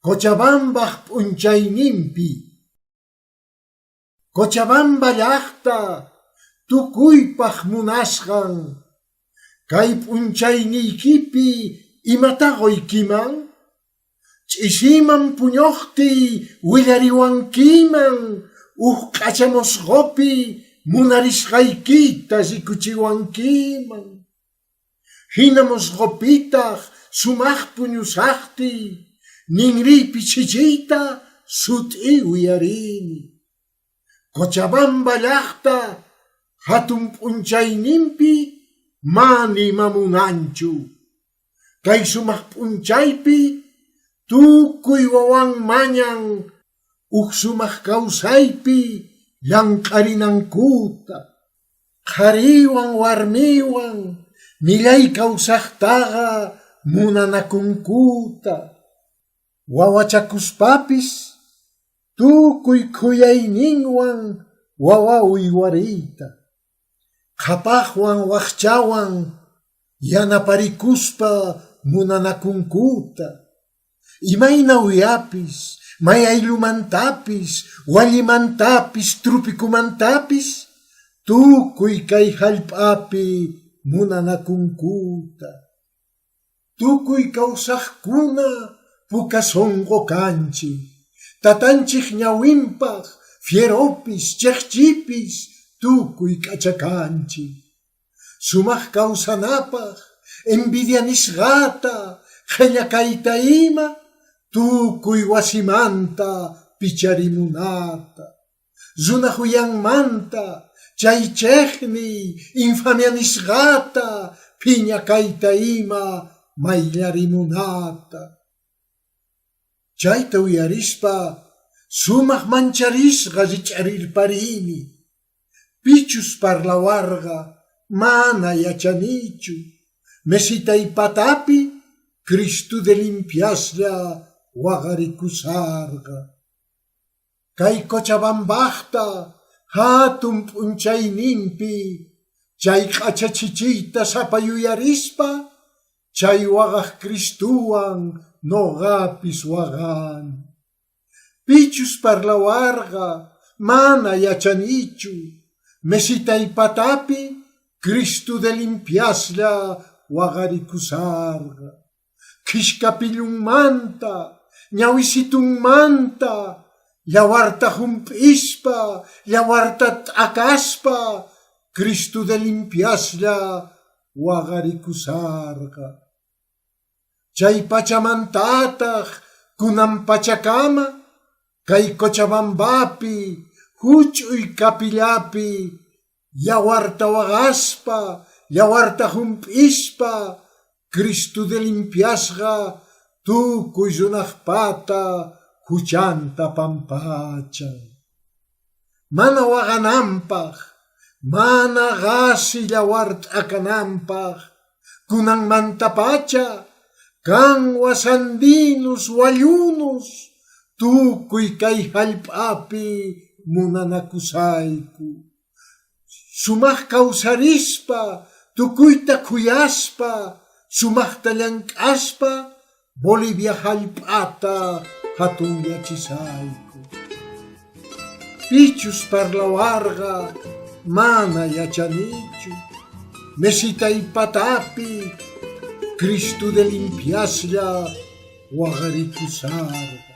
Cochabambaq p'unchaynimpi. Cochabamba llaqta tukuypaq munasqan. Kay p'unchayniykipi imatagoykiman. Ch'isiman puñuqti willariwankiman. Q'achamusqopi munarisqaykita rikuchiwankiman. Hinamusqopitaq sumaq puñusaqti. Ninripi chichiyta sut'i wiyarini. Cochabamba llaqta hatun p'unchaynimpi mani mamunanchu. Kay sumaq p'unchaypi tukuy wawan mañan sumaq kawsaypi llamk'arinankuta. Qhariwan warmiwan millay kawsaqtaqa munanakunkuta. Wawachakuspapis tukuy khuyayninwan wawa uywariyta. Qhapaqwan waqchawan yanaparikuspa munanakunkuta. Imayna uyapis, mayaylumantapis, wallimantapis, trupikumantapis tukuy kay hallp'api munanakunkuta. Tukuy kawsaqkuna puka sonqo kanchik. Tatanchik ñawinpaq fieropis, chikchipis tukuy k'achakanchik. Sumaq kawsanapaq envidia nisqata qhillakayta ima tukuy wasimanta picharimunata. Runahuyanmanta chaychekni infamia nisqata phiñakayta ima mayllarimunata. Chayta uyarispa sumaq mancharisqa rich'arirparini. Pichus parlawarqa mana yachanichu. Mesitay patapi Cristo de limpiaslla waqarikusarqa. Kay Cochabambaqta hatun p'unchaynimpi chay q'achachichiyta sapayuyarispa chay waqaq Cristuwan noqapis waqani. Pichus parlawarqa mana yachanichu. Mesitay patapi Cristo de limpiaslla waqarikusarqa. Qhishkapillunmanta, ñawisitunmanta, llawarta hump'ispa, llawarta t'akaspa, Cristo de limpiaslla waqarikusarqa. Chay pachamantataq kunan pachakama, kay Cochabambapi, huch'uy kapillapi, llawarta waqaspa, llawarta hump'ispa, Cristo de limpiasqa tukuy runaqpata huchanta pampachan. Mana waqananpaq, mana qasi llawarta akananpaq, kunanmantapacha kan wasandinus wallunus tukuy kay hallp'api munanakusayku. Sumaq kawsarispa tukuyta khuyaspa sumaqta llank'aspa Bolivia hallp'ata hatunyachisayku. Pichus parlawarqa mana yachanichu. Mesitay patapi Cristo de limpiaslla waqarikusarqa.